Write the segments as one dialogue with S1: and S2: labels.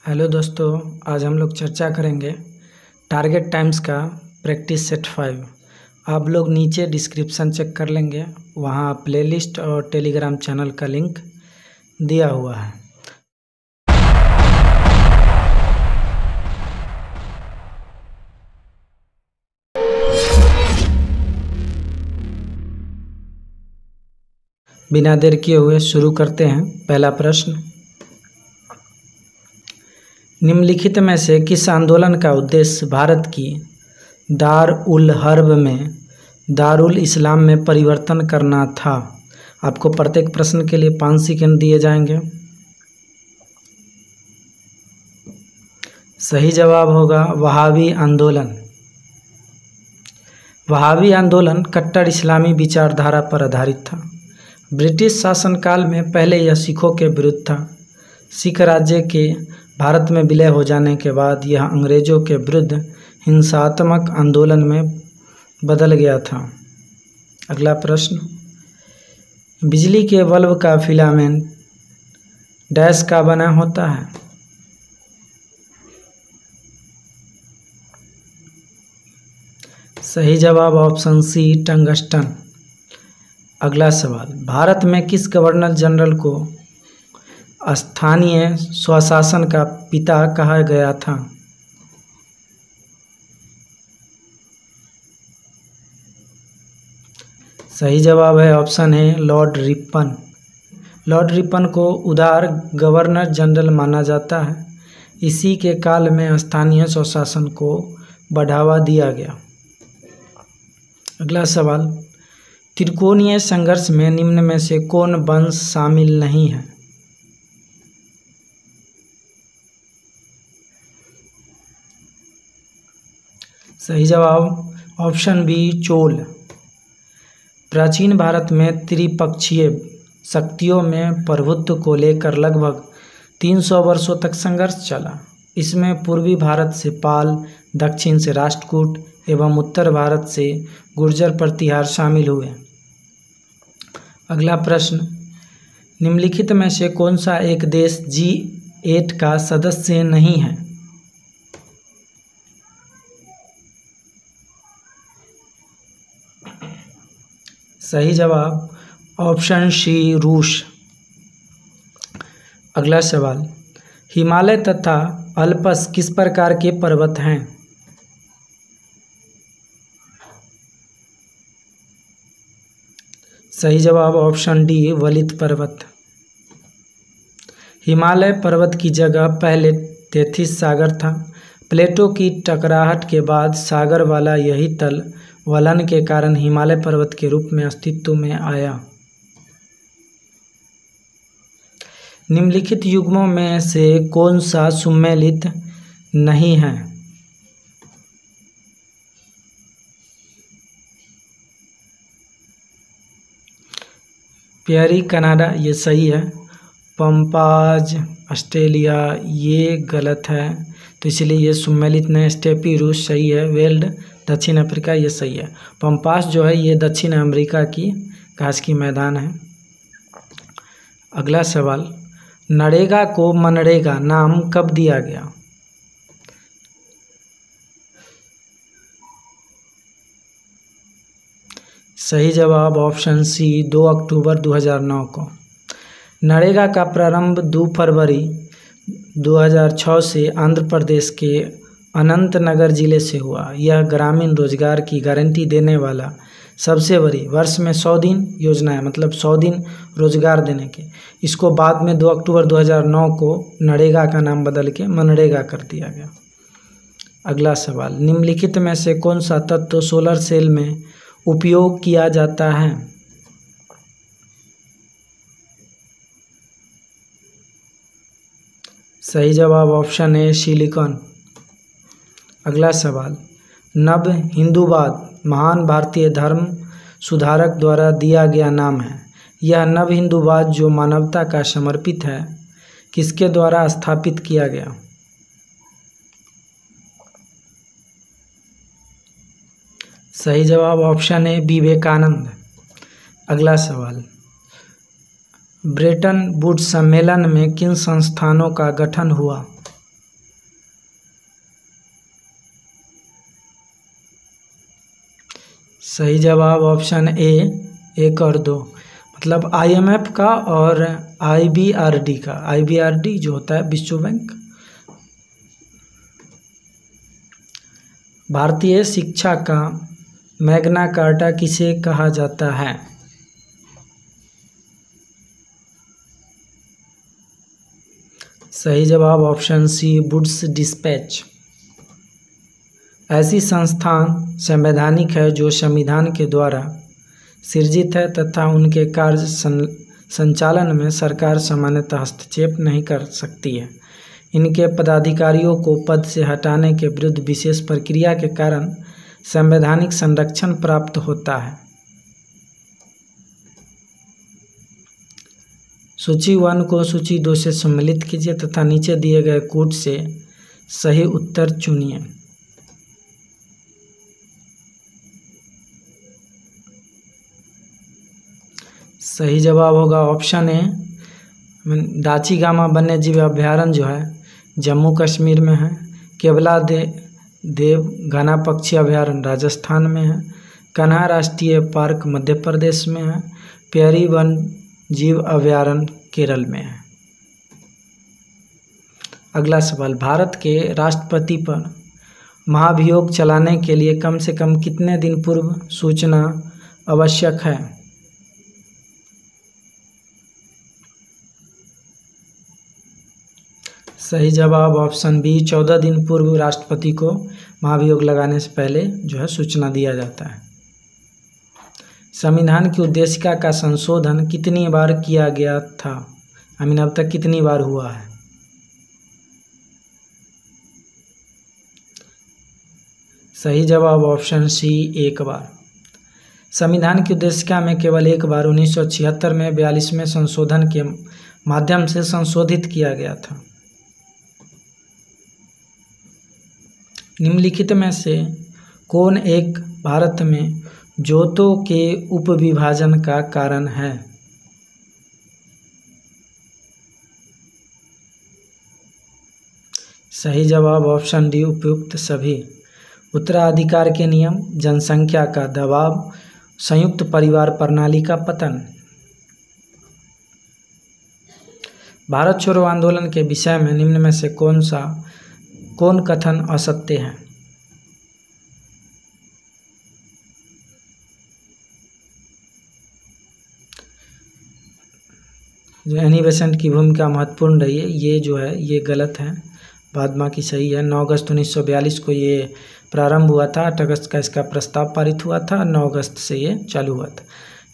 S1: Hello दोस्तों, आज हम लोग चर्चा करेंगे टारगेट टाइम्स का प्रैक्टिस सेट 5। आप लोग नीचे डिस्क्रिप्शन चेक कर लेंगे, वहाँ प्लेलिस्ट और टेलीग्राम चैनल का लिंक दिया हुआ है। बिना देर किए हुए शुरू करते हैं। पहला प्रश्न, निम्नलिखित में से किस आंदोलन का उद्देश्य भारत की दार उल हर्ब में दारुल इस्लाम में परिवर्तन करना था? आपको प्रत्येक प्रश्न के लिए 5 सेकंड दिए जाएंगे। सही जवाब होगा वहाबी आंदोलन। वहाबी आंदोलन कट्टर इस्लामी विचारधारा पर आधारित था। ब्रिटिश शासनकाल में पहले यह सिखों के विरुद्ध था। सिख राज्य के भारत में विलय हो जाने के बाद यह अंग्रेजों के विरुद्ध हिंसात्मक आंदोलन में बदल गया था। अगला प्रश्न, बिजली के बल्ब का फिलामेंट डैश का बना होता है? सही जवाब ऑप्शन सी, टंगस्टन। अगला सवाल, भारत में किस गवर्नर जनरल को स्थानीय स्वशासन का पिता कहा गया था? सही जवाब है option A, Lord Ripon. Lord Ripon को उदार गवर्नर जनरल माना जाता है। इसी के काल में स्थानीय स्वशासन को बढ़ावा दिया गया। अगला सवाल, त्रिकोणीय संघर्ष में निम्न में से कौन वंश शामिल नहीं है? सही जवाब ऑप्शन बी, चोल। प्राचीन भारत में त्रिपक्षीय शक्तियों में प्रभुत्व को लेकर लगभग 300 वर्षों तक संघर्ष चला। इसमें पूर्वी भारत से पाल, दक्षिण से राष्ट्रकूट एवं उत्तर भारत से गुर्जर प्रतिहार शामिल हुए। अगला प्रश्न, निम्नलिखित में से कौन सा एक देश G8 का सदस्य नहीं है? सही जवाब ऑप्शन सी, रूस। अगला सवाल, हिमालय तथा अल्पस किस प्रकार के पर्वत हैं? सही जवाब ऑप्शन डी, वलित पर्वत। हिमालय पर्वत की जगह पहले तेथिस सागर था। प्लेटों की टकराहट के बाद सागर वाला यही तल वलन के कारण हिमालय पर्वत के रूप में अस्तित्व में आया। निम्नलिखित युग्मों में से कौन सा सुमेलित नहीं है? प्यारी कनाडा, ये सही है। पंपाज ऑस्ट्रेलिया, ये गलत है, तो इसलिए ये सुमेलित नहीं। स्टेपी रूस सही है। वेल्ड दक्षिण अफ्रीका, ये सही है। पंपास जो है ये दक्षिण अमेरिका की घास की मैदान है। अगला सवाल, नरेगा को मनरेगा नाम कब दिया गया? सही जवाब ऑप्शन सी, 2 अक्टूबर 2009 को। नरेगा का प्रारंभ 2 फरवरी 2006 से आंध्र प्रदेश के अनंतनगर जिले से हुआ। यह ग्रामीण रोजगार की गारंटी देने वाला सबसे बड़ी वर्ष में 100 दिन योजना है, मतलब 100 दिन रोजगार देने के। इसको बाद में 2 अक्टूबर 2009 को नरेगा का नाम बदल के मनरेगा कर दिया गया। अगला सवाल, निम्नलिखित में से कौन सा तत्व सोलर सेल में उपयोग किया जाता है? सही जवाब ऑप्शन ए, सिलिकॉन। अगला सवाल, नव हिंदूवाद महान भारतीय धर्म सुधारक द्वारा दिया गया नाम है। यह नव हिंदूवाद जो मानवता का समर्पित है, किसके द्वारा स्थापित किया गया? सही जवाब ऑप्शन ए, विवेकानंद। अगला सवाल, ब्रेटन वुड्स सम्मेलन में किन संस्थानों का गठन हुआ? सही जवाब ऑप्शन ए 1 और 2, मतलब IMF का और IBRD का। IBRD जो होता है विश्व बैंक। भारतीय शिक्षा का मैग्ना कार्टा किसे कहा जाता है? सही जवाब ऑप्शन सी वुड्स डिस्पैच। ऐसी संस्थान संवैधानिक है जो संविधान के द्वारा सृजित है तथा उनके कार्य संचालन में सरकार सामान्यतः हस्तक्षेप नहीं कर सकती है। इनके पदाधिकारियों को पद से हटाने के विरुद्ध विशेष प्रक्रिया के कारण संवैधानिक संरक्षण प्राप्त होता है। सूची 1 को सूची 2 से सम्मिलित कीजिए तथा नीचे दिए गए कूट से सही उत्तर चुनिए। सही जवाब होगा ऑप्शन ए दाचीगामा वन्यजीव अभ्यारण्य जो है जम्मू कश्मीर में है। केवला देव घना पक्षी अभ्यारण्य राजस्थान में है। कन्हा राष्ट्रीय पार्क मध्य प्रदेश में है। प्यारी वन जीव अभ्यारण्य केरल में है। अगला सवाल, भारत के राष्ट्रपति पर महाभियोग चलाने के लिए कम से कम कितने दिन पूर्व सूचना आवश्यक है? सही जवाब ऑप्शन बी 14 दिन पूर्व राष्ट्रपति को महाभियोग लगाने से पहले जो है सूचना दिया जाता है। संविधान की उद्देशिका का संशोधन कितनी बार किया गया था? अब तक कितनी बार हुआ है? सही जवाब ऑप्शन सी 1 बार। संविधान की उद्देशिका में केवल 1 बार 1976 में 42वें संशोधन के माध्यम से संशोधित किया गया था। निम्नलिखित में से कौन एक भारत में जोतों के उपविभाजन का कारण है? सही जवाब ऑप्शन डी उपयुक्त सभी। उत्तराधिकार के नियम, जनसंख्या का दबाव, संयुक्त परिवार प्रणाली का पतन। भारत छोड़ो आंदोलन के विषय में निम्न में से कौन कथन असत्य है? जो एनी बेसेंट की भूमिका महत्वपूर्ण रही है, ये जो है ये गलत है, बाद बाकी सही है। 9 अगस्त 1942 को ये प्रारंभ हुआ था। 8 अगस्त का इसका प्रस्ताव पारित हुआ था। 9 अगस्त से ये चालू हुआ था।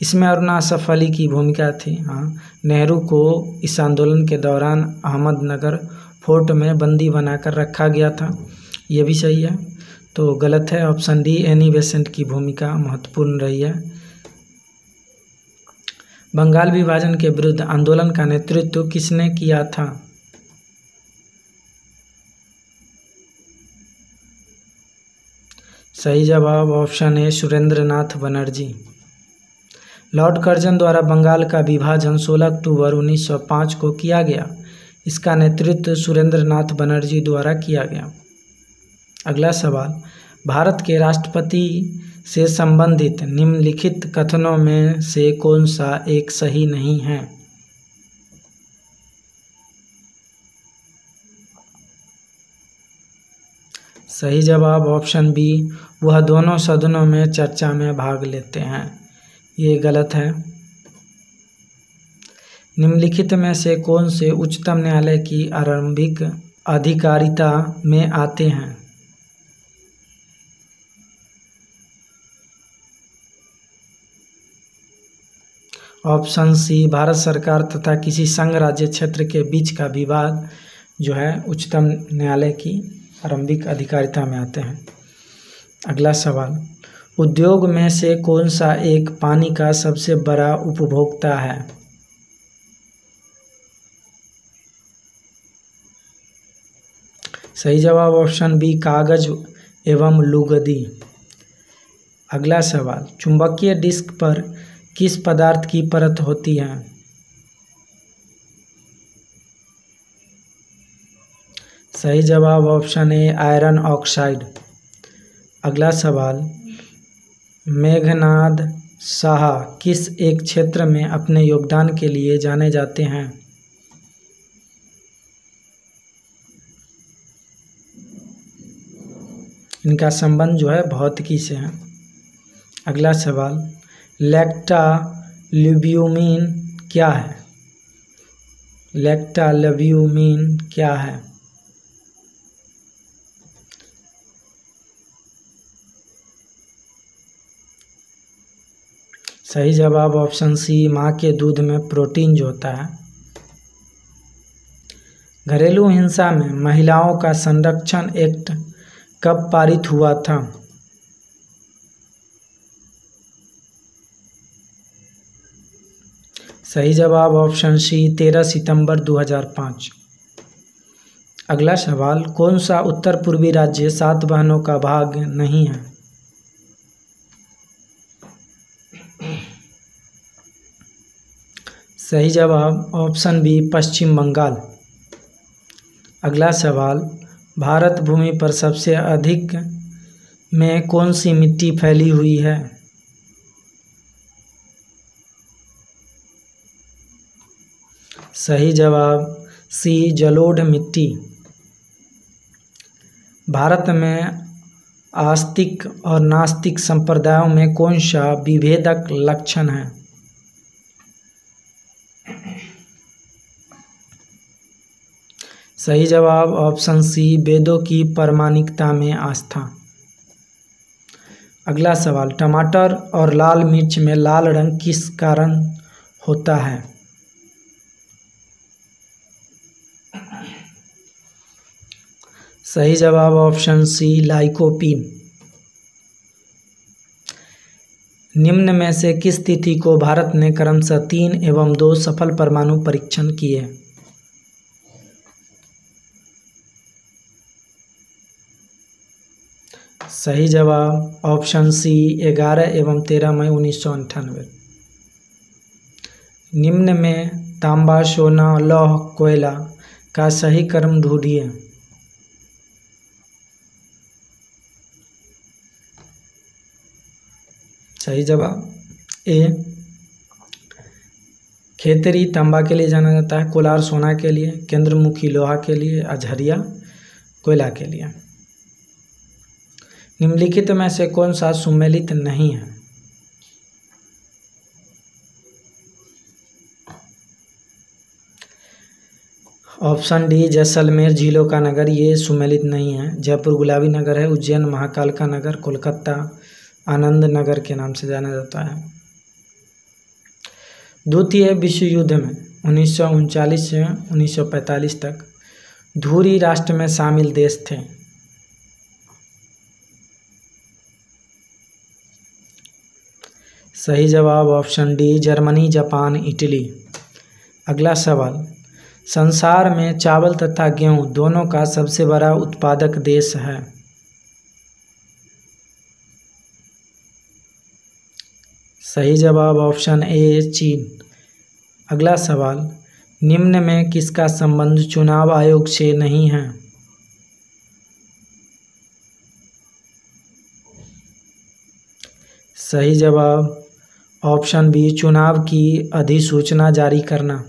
S1: इसमें अरुणा असफ अली की भूमिका थी। हाँ, नेहरू को इस आंदोलन के दौरान अहमदनगर फोर्ट में बंदी बनाकर रखा गया था। ये भी सही है, तो गलत है ऑप्शन डी एनी बेसेंट की भूमिका महत्वपूर्ण रही है। बंगाल विभाजन के विरुद्ध आंदोलन का नेतृत्व किसने किया था? सही जवाब option A Surendranath Banerjee. Lord Curzon द्वारा बंगाल का विभाजन 16 अक्टूबर 1905 को किया गया। इसका नेतृत्व सुरेंद्रनाथ बनर्जी द्वारा किया गया। अगला सवाल, भारत के राष्ट्रपति से संबंधित निम्नलिखित कथनों में से कौन सा एक सही नहीं है? सही जवाब ऑप्शन बी वह दोनों सदनों में चर्चा में भाग लेते हैं। ये गलत है। निम्नलिखित में से कौन से उच्चतम न्यायालय की आरंभिक अधिकारिता में आते हैं? ऑप्शन सी भारत सरकार तथा किसी संघ राज्य क्षेत्र के बीच का विवाद जो है उच्चतम न्यायालय की आरंभिक अधिकारिता में आते हैं। अगला सवाल, उद्योग में से कौन सा एक पानी का सबसे बड़ा उपभोक्ता है? सही जवाब ऑप्शन बी कागज एवं लुगदी। अगला सवाल, चुंबकीय डिस्क पर किस पदार्थ की परत होती है? सही जवाब ऑप्शन ए आयरन ऑक्साइड। अगला सवाल, मेघनाद साहा किस एक क्षेत्र में अपने योगदान के लिए जाने जाते हैं? इनका संबंध जो है भौतिकी से है। अगला सवाल, लेक्टाल्ब्यूमिन क्या है? लेक्टाल्ब्यूमिन क्या है? सही जवाब ऑप्शन सी, माँ के दूध में प्रोटीन जो होता है। घरेलू हिंसा में महिलाओं का संरक्षण एक्ट कब पारित हुआ था? सही जवाब ऑप्शन सी, 13 सितंबर 2005। अगला सवाल, कौन सा उत्तर पूर्वी राज्य 7 बहनों का भाग नहीं है? सही जवाब ऑप्शन बी, पश्चिम बंगाल। अगला सवाल, भारत भूमि पर सबसे अधिक में कौन सी मिट्टी फैली हुई है? सही जवाब सी, जलोढ़ मिट्टी। भारत में आस्तिक और नास्तिक संप्रदायों में कौन सा विभेदक लक्षण है? सही जवाब ऑप्शन सी, वेदों की प्रामाणिकता में आस्था। अगला सवाल, टमाटर और लाल मिर्च में लाल रंग किस कारण होता है? सही जवाब ऑप्शन सी, लाइकोपीन। निम्न में से किस तिथि को भारत ने क्रमशः 3 एवं 2 सफल परमाणु परीक्षण किए? सही जवाब ऑप्शन सी, 11 एवं 13 मई 1998। निम्न में तांबा, सोना, लौह, कोयला का सही क्रम ढूंढिए। सही जवाब ए, खेतरी तांबा के लिए जाना जाता है, कोलार सोना के लिए, केंद्रमुखी लोहा के लिए, अजहरिया कोयला के लिए। निम्नलिखित में से कौन सा सुमेलित नहीं है? ऑप्शन डी, जैसलमेर झीलों का नगर, ये सुमेलित नहीं है। जयपुर गुलाबी नगर है। उज्जैन महाकाल का नगर। कोलकाता आनंद नगर के नाम से जाना जाता है। द्वितीय विश्व युद्ध में 1939 से 1945 तक धुरी राष्ट्र में शामिल देश थे। सही जवाब option D, Germany, Japan, Italy. अगला सवाल, संसार में चावल तथा गेहूं दोनों का सबसे बड़ा उत्पादक देश है? सही जवाब ऑप्शन ए, चीन। अगला सवाल, निम्न में किसका संबंध चुनाव आयोग से नहीं है? सही जवाब ऑप्शन बी, चुनाव की अधिसूचना जारी करना।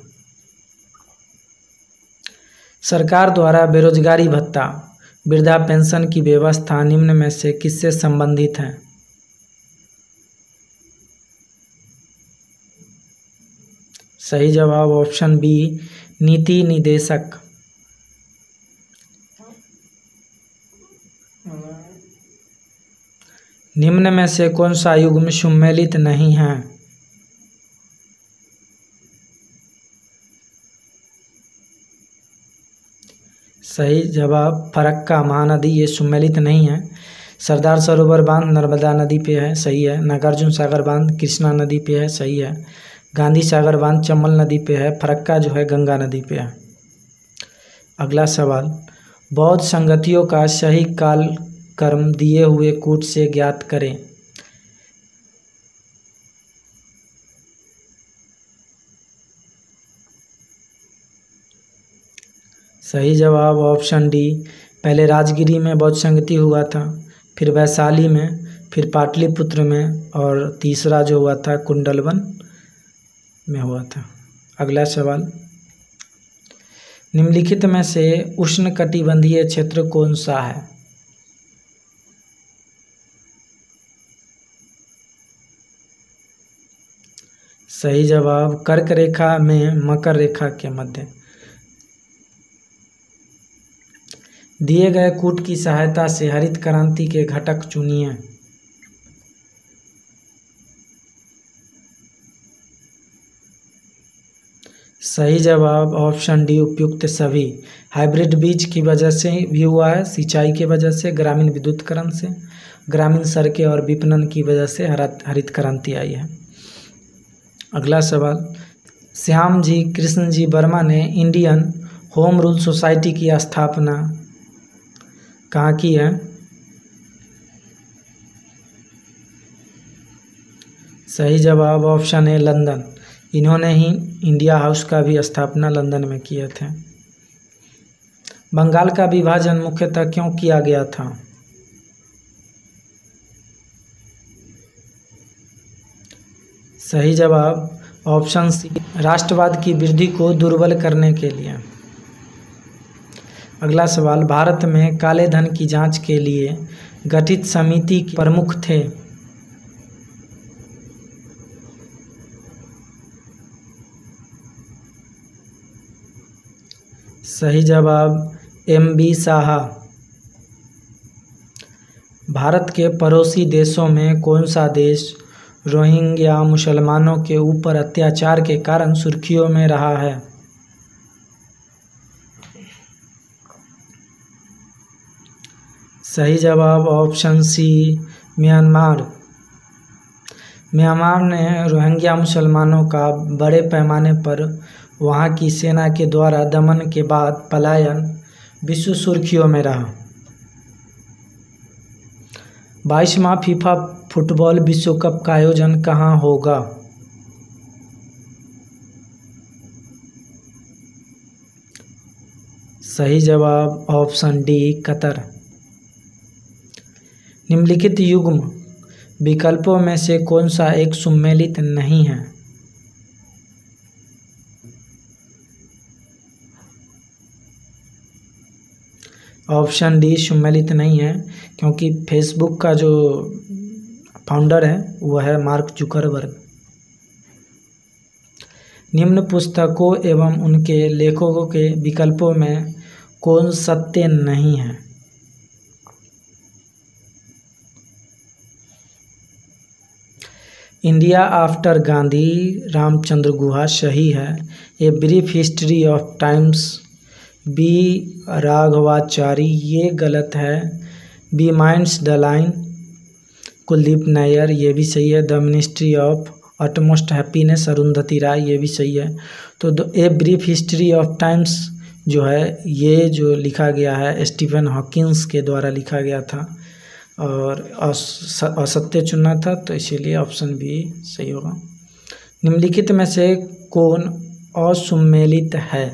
S1: सरकार द्वारा बेरोजगारी भत्ता, वृद्धा पेंशन की व्यवस्था निम्न में से किससे संबंधित है? सही जवाब ऑप्शन बी, नीति निदेशक। निम्न में से कौन सा युग्म सुमेलित नहीं है? सही जवाब फरक्का महानदी, ये सुमेलित नहीं है। सरदार सरोवर बांध नर्मदा नदी पे है, सही है। नागार्जुन सागर बांध कृष्णा नदी पे है, सही है। गांधी सागर बांध चंबल नदी पे है। फरक्का जो है गंगा नदी पे है। अगला सवाल, बौद्ध संगतियों का सही कालक्रम दिए हुए कूट से ज्ञात करें। सही जवाब ऑप्शन डी, पहले राजगिरी में बौद्ध संगति हुआ था, फिर वैशाली में, फिर पाटलिपुत्र में, और तीसरा जो हुआ था कुंडलवन में हुआ था। अगला सवाल, निम्नलिखित में से उष्णकटिबंधीय क्षेत्र कौन सा है? सही जवाब कर्क रेखा में मकर रेखा के मध्य। दिए गए कूट की सहायता से हरित क्रांति के घटक चुनिए। सही जवाब ऑप्शन डी उपयुक्त सभी। हाइब्रिड बीज की वजह से भी हुआ है, सिंचाई की वजह से, ग्रामीण विद्युतीकरण से, ग्रामीण सड़कें और विपणन की वजह से हरित क्रांति आई है। अगला सवाल, श्याम जी कृष्ण जी वर्मा ने इंडियन होम रूल सोसाइटी की स्थापना कहाँ की है? सही जवाब ऑप्शन है लंदन। इन्होंने ही इंडिया हाउस का भी स्थापना लंदन में किए थे। बंगाल का विभाजन मुख्यतः क्यों किया गया था? सही जवाब ऑप्शन सी राष्ट्रवाद की वृद्धि को दुर्बल करने के लिए। अगला सवाल, भारत में काले धन की जांच के लिए गठित समिति के प्रमुख थे? सही जवाब एम.बी. साहा। भारत के पड़ोसी देशों में कौन सा देश रोहिंग्या मुसलमानों के ऊपर अत्याचार के कारण सुर्खियों में रहा है? सही जवाब ऑप्शन सी म्यांमार। म्यांमार ने रोहिंग्या मुसलमानों का बड़े पैमाने पर वहां की सेना के द्वारा दमन के बाद पलायन विश्व सुर्खियों में रहा। 22वां फीफा फुटबॉल विश्व कप का आयोजन कहाँ होगा? सही जवाब ऑप्शन डी कतर। निम्नलिखित युग्म विकल्पों में से कौन सा एक सुमेलित नहीं है? ऑप्शन डी सुमेलित नहीं है, क्योंकि फेसबुक का जो फाउंडर है वह है मार्क जुकरबर्ग। निम्न पुस्तकों एवं उनके लेखकों के विकल्पों में कौन सत्य नहीं है? इंडिया आफ्टर गांधी रामचंद्र गुहा सही है। A brief history of times B Raghavachari ये गलत है। Beyond the line Kuldip Nayar ये भी सही है। The ministry of utmost happiness Arundhati Roy ये भी सही है। तो a brief history of times जो है ये जो लिखा गया है स्टीफन हॉकिंस के द्वारा लिखा गया था और असत्य चुनना था, तो इसीलिए ऑप्शन बी सही होगा। निम्नलिखित में से कौन असुमेलित है?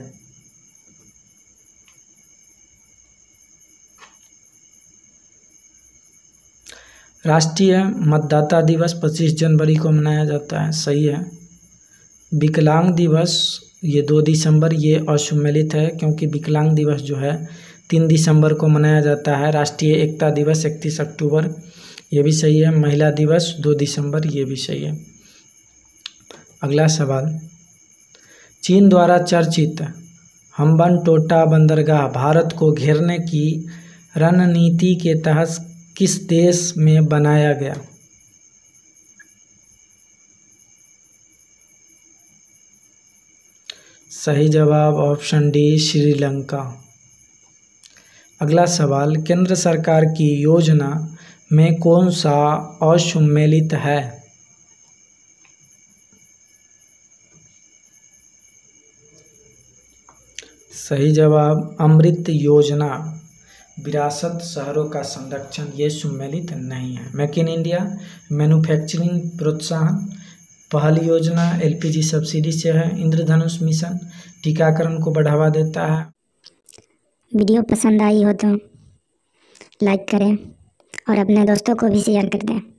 S1: राष्ट्रीय मतदाता दिवस 25 जनवरी को मनाया जाता है, सही है। विकलांग दिवस ये 2 दिसंबर ये असुमेलित है, क्योंकि विकलांग दिवस जो है 3 दिसंबर को मनाया जाता है। राष्ट्रीय एकता दिवस 31 अक्टूबर ये भी सही है। महिला दिवस 2 दिसंबर ये भी सही है। अगला सवाल, चीन द्वारा चर्चित हम्बनटोटा बंदरगाह भारत को घेरने की रणनीति के तहत किस देश में बनाया गया? सही जवाब ऑप्शन डी श्रीलंका। अगला सवाल, केंद्र सरकार की योजना में कौन सा असुमेलित है? सही जवाब अमृत योजना, विरासत शहरों का संरक्षण ये सुमेलित नहीं है। मेक इन इंडिया मैन्युफैक्चरिंग प्रोत्साहन पहल योजना एलपीजी सब्सिडी से है। इंद्रधनुष मिशन टीकाकरण को बढ़ावा देता है।
S2: वीडियो पसंद आई हो तो लाइक करें और अपने दोस्तों को भी शेयर कर दें।